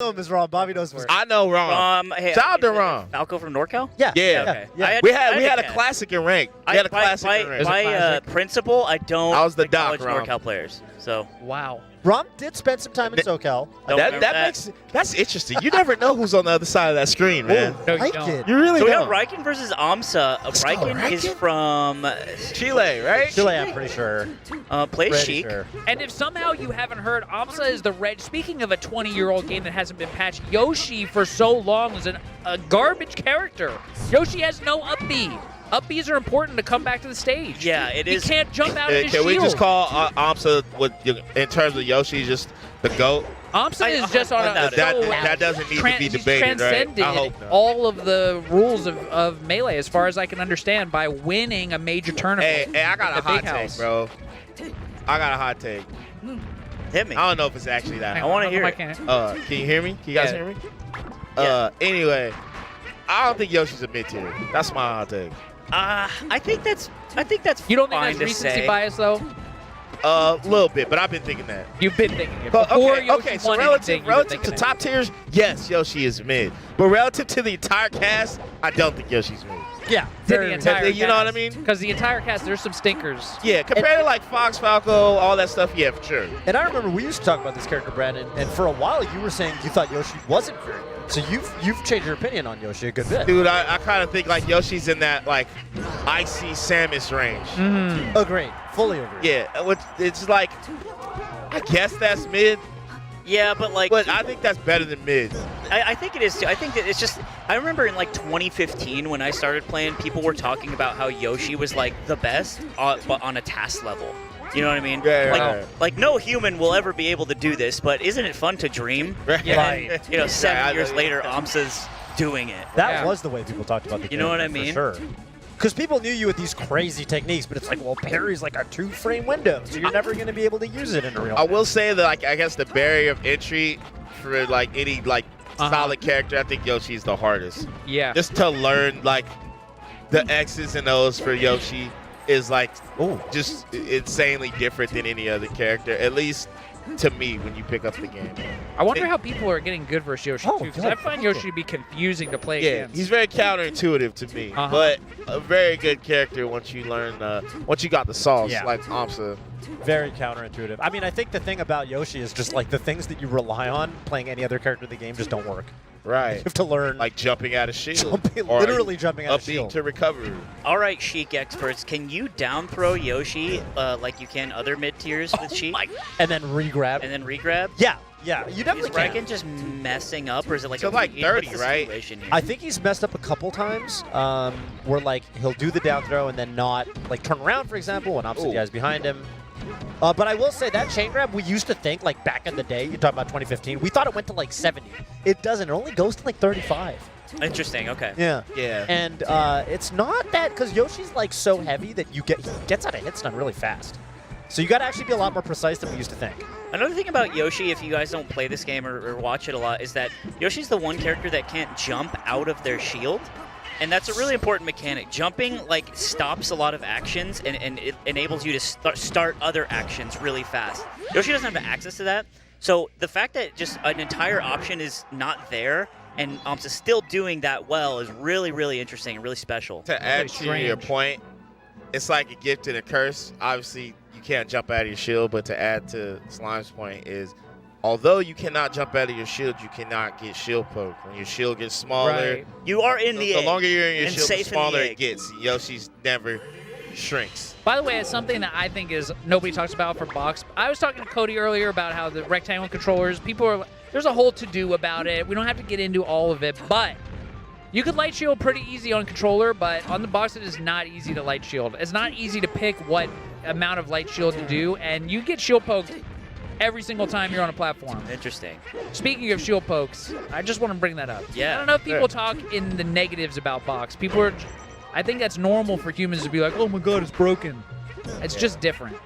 know him is wrong. Bobby knows him. I know Ron. Hey, Shout out to Ron. Falco from NorCal? Yeah. Okay. We had a classic in rank. We had a classic in rank. By principle, I don't I was the doc, acknowledge Ron. NorCal players. So Wow. Rom did spend some time in SoCal. That's interesting. You never know who's on the other side of that screen, man. No, you I don't. did. You really so we don't. got Raikin versus aMSa. Raikin is from Chile, right? Chile, I'm pretty sure. plays Pretty Sheik. sure. And if somehow you haven't heard, aMSa is the red. Speaking of a 20-year-old game that hasn't been patched, Yoshi for so long was a garbage character. Yoshi has no up B. Up Bs are important to come back to the stage. Yeah, it is. He can't jump out of his Can shield. we just call aMSa, in terms of Yoshi, just the GOAT? aMSa is just on a that doesn't need to be he's debated, right? transcended I hope not. all of the rules of Melee, as far as I can understand, by winning a major tournament. Hey, I got a at the hot Big take, House. bro. I got a hot take. Hit me. I don't know if it's actually that Hang hot. I wanna on, hear I it. can't. Can you hear me? Can you guys Yeah. hear me? Yeah. Anyway, I don't think Yoshi's a mid-tier. That's my hot take. I think that's You don't think fine that's to recency say. bias, though? A little bit, but I've been thinking that. You've been thinking it. But Before okay, Yoshi so won relative anything, you've been to thinking it. top tiers, yes, Yoshi is mid. But relative to the entire cast, I don't think Yoshi's mid. Yeah. To the entire You know what I mean? Because the entire cast, there's some stinkers. Yeah, compared to like Fox, Falco, all that stuff, yeah, for sure. And I remember we used to talk about this character, Brandon, and for a while you were saying you thought Yoshi wasn't very good. So you've changed your opinion on Yoshi a good bit. Dude, I kind of think like Yoshi's in that like icy Samus range. Agreed. Fully agree. Yeah, it's like, I guess that's mid, Yeah, but like but I think that's better than mid. I think it is too. I think that it's just. I remember in like 2015 when I started playing, people were talking about how Yoshi was like the best, but on a task level. You know what I mean? Yeah, like no human will ever be able to do this, but isn't it fun to dream? Right. And, you know, 7 years Yeah. later, aMSa's doing it. That Yeah. was the way people talked about the You know what I character, mean? For sure. Because people knew you with these crazy techniques, but it's like, well, parry's like a 2-frame window, so you're never going to be able to use it in a real I will say that like I guess the barrier of entry for like any like solid character, I think Yoshi's the hardest. Yeah. Just to learn like the X's and O's for Yoshi is like just insanely different than any other character, at least to me when you pick up the game. I wonder how people are getting good versus Yoshi, Oh, too, because good. I find Yoshi to be confusing to play Yeah, against. he's very counterintuitive to me, but a very good character once you learn, once you got the sauce, Yeah. like aMSa. Very counterintuitive. I mean, I think the thing about Yoshi is just like the things that you rely on playing any other character in the game just don't work. You Right. have to learn Like jumping out of shield. Jumping- literally jumping out of up shield. to recovery. All right, Sheik experts, can you down throw Yoshi like you can other mid tiers with Sheik, and then re-grab. and then regrab? Yeah, you Is definitely can. Raikin just messing up, or is it like So a like what's 30, the right? situation here? I think he's messed up a couple times where like he'll do the down throw and then not like turn around, for example, when opposite guy's behind him. But I will say that chain grab, we used to think like back in the day, you talk about 2015, we thought it went to like 70. It doesn't. It only goes to like 35. Interesting. Okay. Yeah. Yeah. And it's not that because Yoshi's like so heavy that he gets out of hit stun really fast. So you got to actually be a lot more precise than we used to think. Another thing about Yoshi, if you guys don't play this game or watch it a lot, is that Yoshi's the one character that can't jump out of their shield. And that's a really important mechanic. Jumping like stops a lot of actions and it enables you to start other actions really fast. Yoshi doesn't have access to that. So the fact that just an entire option is not there and aMSa's still doing that well is really, really interesting and really special. To add to strange. your point, it's like a gift and a curse. Obviously, you can't jump out of your shield, but to add to Slime's point is, although you cannot jump out of your shield, you cannot get shield poked. When your shield gets smaller, Right. You are in the the egg. longer you're in your and shield, the safe in the smaller egg. it gets. Yoshi's never shrinks. By the way, it's something that I think is nobody talks about for box. I was talking to Cody earlier about how the rectangle controllers, there's a whole to-do about it. We don't have to get into all of it, but you could light shield pretty easy on controller, but on the box it is not easy to light shield. It's not easy to pick what amount of light shield to do, and you get shield poked every single time you're on a platform. Interesting. Speaking of shield pokes, I just want to bring that up. Yeah. I don't know if people talk in the negatives about box. I think that's normal for humans to be like, oh my god, it's broken. It's just different.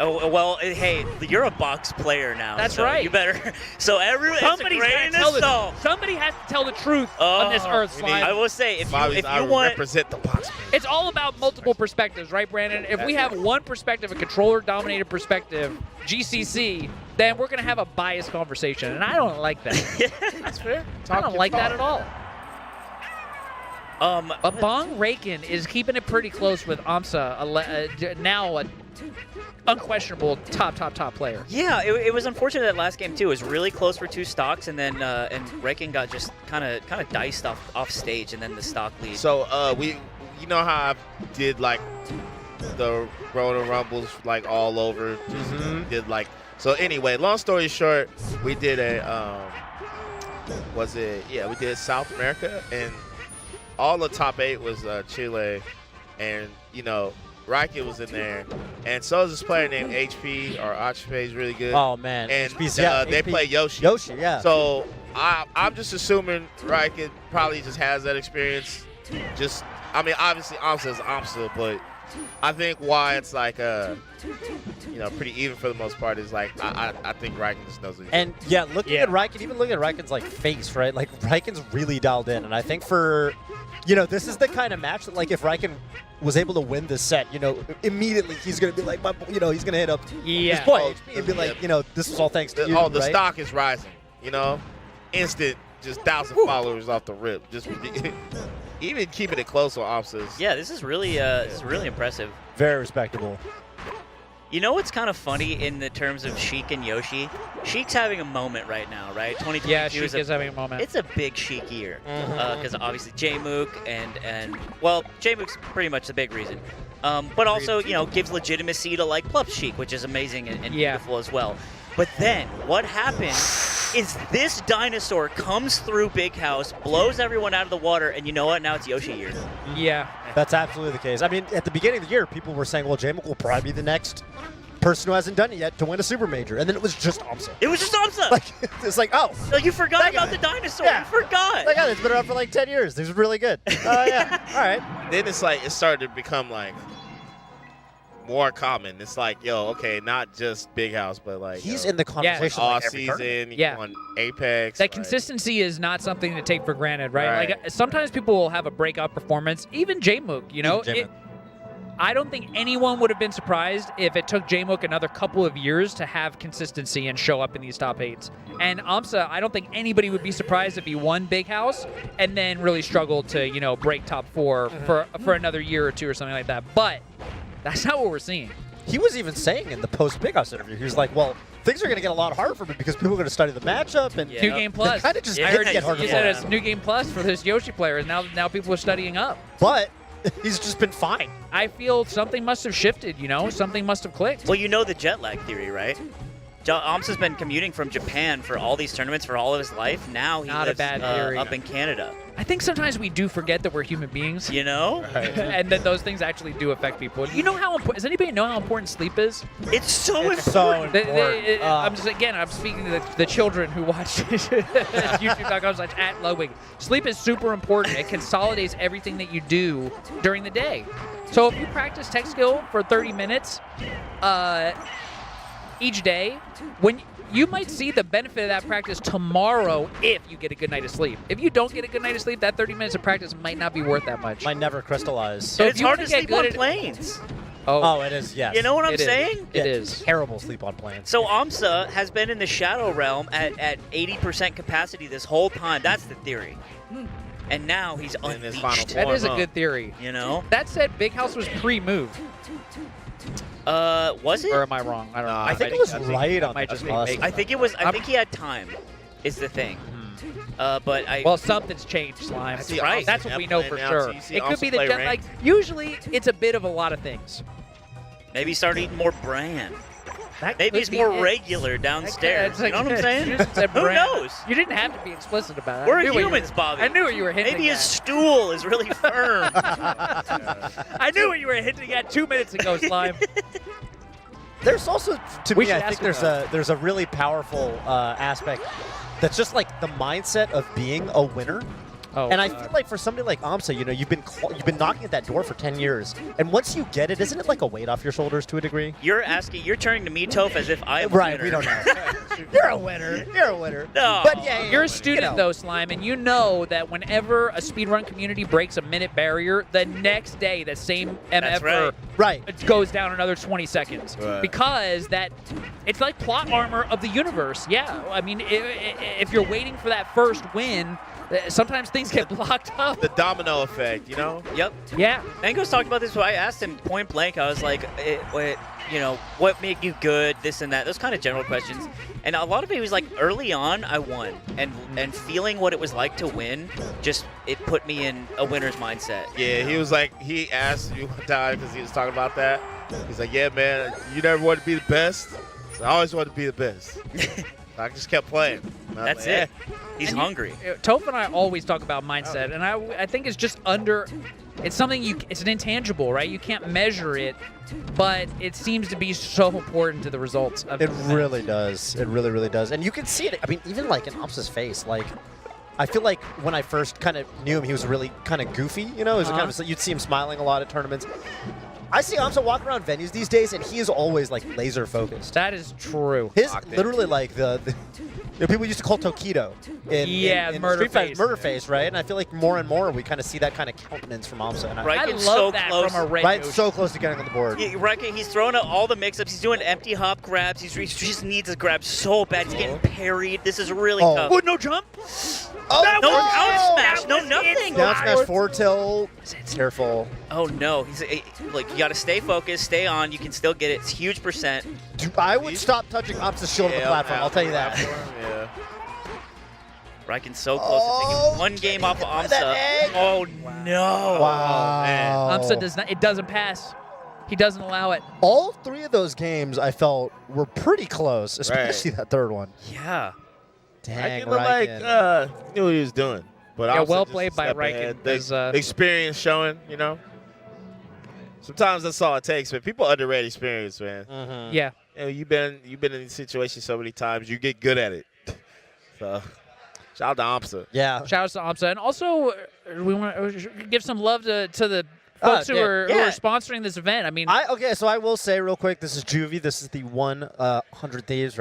Oh, well, hey, you're a box player now. That's so right. You better. So everyone, Somebody's it's a gotta grain tell of the, salt. somebody has to tell the truth on this Earth, we need- Slime. I will say, if Bobby's you I want, represent the box. It's all about multiple perspectives, right, Brandon? If we have one perspective, a controller-dominated perspective, GCC, then we're going to have a biased conversation, and I don't like that. That's fair. I don't like that at all. um, But Bong Raikin is keeping it pretty close with aMSa, now a unquestionable top player. yeah, it was unfortunate that last game too. It was really close for 2 stocks, and then Raikin got just kind of diced off stage, and then the stock lead. So you know how I did like the Roto Rumbles like all over. Just did like so. Anyway, long story short, we did a we did South America, and all the top 8 was Chile, and you know. Raikin was in there, and so is this player named HP or HP is really good. Oh man, and HP's, they HP play Yoshi. Yoshi, yeah. So I'm just assuming Raikin probably just has that experience. Just, I mean, obviously aMSa is aMSa, but I think why it's like pretty even for the most part is like I think Raikin just knows what he's And yeah, looking at Raikin, even looking at Raikin's like face, right? Like Raikin's really dialed in, and I think for, this is the kind of match that like if Raikin was able to win this set, immediately he's gonna be like, he's gonna hit up his boy HP and be like, this was all thanks to you. the right? stock is rising. Instant, just 1,000 followers off the rip. Just even keeping it close on aMSa. yeah, this is really impressive. Very respectable. You know what's kind of funny in the terms of Sheik and Yoshi? Sheik's having a moment right now, right? 2022 Yeah, Sheik is having a moment. It's a big Sheik year because obviously J-Mook and J-Mook's pretty much the big reason. But also, gives legitimacy to like Plup Sheik, which is amazing and beautiful as well. But then what happens is this dinosaur comes through Big House, blows everyone out of the water, and you know what? Now it's Yoshi year. Yeah. That's absolutely the case. I mean, at the beginning of the year, people were saying, well, J-Mook will probably be the next person who hasn't done it yet to win a super major, and then it was just aMSa. It was just aMSa. Like, it's like, oh. Like you forgot that about guy. the dinosaur. Yeah. You forgot. That guy that's been around for like 10 years. This is really good. Yeah. All right. Then it's like it started to become like more common. It's like, okay, not just Big House, but like He's in the conversation all like every tournament. season. Yeah. On Apex. That like- consistency is not something to take for granted, right? Right. Like sometimes people will have a breakout performance, even J-Mook, Even J-Mook. I don't think anyone would have been surprised if it took J-Mook another couple of years to have consistency and show up in these top 8s. And aMSa, I don't think anybody would be surprised if he won Big House and then really struggled to, break top 4 for another year or two or something like that. But that's not what we're seeing. He was even saying in the post-Big House interview, he was like, well, things are going to get a lot harder for me because people are going to study the matchup. And Yeah. New Game Plus. kind of just Yeah. did get harder You for said him. it's New Game Plus for this Yoshi player, and now people are studying up. But he's just been fine. I feel something must have shifted, something must have clicked. Well, you know the jet lag theory, right? aMSa's been commuting from Japan for all these tournaments for all of his life. Now he Not a lives bad theory. up in Canada. I think sometimes we do forget that we're human beings, You know? and that those things actually do affect people. You know how important? Does anybody know how important sleep is? It's so It's so important. important. I'm speaking to the children who watch YouTube.com/@Ludwig. Sleep is super important. It consolidates everything that you do during the day. So if you practice tech skill for 30 minutes each day, when you might see the benefit of that practice tomorrow if you get a good night of sleep. If you don't get a good night of sleep, that 30 minutes of practice might not be worth that much. Might never crystallize. So And if it's you hard wanna to get sleep good on at- planes. Oh, it is, yes. You know what I'm It is. saying? It Yeah, is. terrible sleep on planes. So aMSa has been in the Shadow Realm at 80% capacity this whole time. That's the theory. And now he's In his unleashed. final That form, is a huh? good theory. You know? That said, Big House was pre-move. Was it? Or am I wrong? I don't know. I think it was right on might the just be cusp. making- I think it was. I think he had time. Is the thing. But I. Well, something's changed, Slime. I see right. aMSa That's what we know for now, sure. so you see It could aMSa be the play jet ranked. lag. Usually, it's a bit of a lot of things. maybe start eating more bran. That Maybe could it's be more it. regular downstairs. It's like- You know what I'm saying? you just said Who brand. knows? You didn't have to be explicit about it. We're I knew what you humans, were- Bobby. I knew what you were hinting Maybe his at. stool is really firm. I knew what you were hinting at 2 minutes ago, Slime. There's also, to We me, should I ask think him there's a really powerful aspect that's just like the mindset of being a winner Oh, And I God. feel like for somebody like aMSa, you know, you've been knocking at that door for 10 years, and once you get it, isn't it like a weight off your shoulders to a degree? You're turning to me, Toph, as if I am a Right, winner. we don't know. You're a winner. You're a winner. No. But yeah, You're a student, though, Slime, and you know that whenever a speedrun community breaks a minute barrier, the next day, the same That's MFer Right. it goes down another 20 seconds. Right. Because it's like plot armor of the universe. Yeah, I mean, if you're waiting for that first win, sometimes things get blocked up. The domino effect, you know? Yep. Yeah. Mango's talked about this, but I asked him point blank. I was like, what made you good, this and that, those kind of general questions. And a lot of it was like, early on, I won. And feeling what it was like to win, it put me in a winner's mindset. Yeah, he was like, he asked you one time because he was talking about that. He's like, yeah, man, you never want to be the best. I always want to be the best. I just kept playing. That's it. He's hungry. Toph and I always talk about mindset, and I think it's just it's something it's an intangible, right? You can't measure it, but it seems to be so important to the results of It the event. really does. It really, really does. And you can see it. I mean, even like in aMSa's face, like, I feel like when I first kind of knew him, he was really kind of goofy, you know? It was kind of, you'd see him smiling a lot at tournaments. I see aMSa walk around venues these days, and he is always like laser focused. That is true. His Locked in. literally like the you know, people used to call Tokido in murder Street Fighter, face. murder face, right? And I feel like more and more we kind of see that kind of countenance from aMSa. And Right. I Raikin's love so that close. from a red right, Yoshi. so close to getting on the board. Raikin, he's throwing out all the mix-ups. He's doing empty hop grabs. He just needs a grab so bad. He's getting parried. This is really Oh. tough. Oh, no jump? Oh, No out smash. That No was nothing. down smash forward tilt. Careful. Oh no. He's like, you got to stay focused, stay on. You can still get it. It's huge percent. Dude, I would stop touching aMSa's shield on the platform. I'll tell you that. Yeah. Raikin's so close to taking one game off of that aMSa. egg. Oh no. Wow. aMSa does not. It doesn't pass. He doesn't allow it. All three of those games I felt were pretty close, especially that third one. Yeah. Dang, Raikin looked like knew what he was doing. But Yeah, obviously well just played a by step Raikin, ahead. as, The experience showing, you know. Sometimes that's all it takes, man. People underrate experience, man. Yeah. You know, you've been in these situations so many times, you get good at it. So, shout out to aMSa. Yeah. Shout out to aMSa. And also, we want to give some love to the folks who yeah. are sponsoring this event. I mean, Okay, so I will say real quick, this is Juvie. This is the 100 Thieves